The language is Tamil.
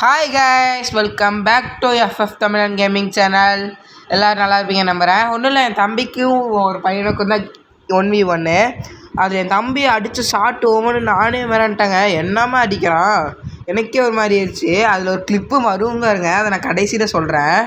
Hi guys, welcome back to FF Tamilan gaming channel. எல்லோரும் நல்லா இருப்பீங்க நம்புகிறேன். ஒன்றும் இல்லை, என் தம்பிக்கும் ஒரு பையனுக்கும் தான் 1v1. அது என் தம்பி அடித்து ஷார்ட் ஓமனு நானே மிரண்டேங்க. என்னமா அடிக்கிறான், எனக்கே ஒரு மாதிரி ஆயிடுச்சு. அதில் ஒரு கிளிப்பு வருங்க, அதை நான் கடைசியில் சொல்கிறேன்.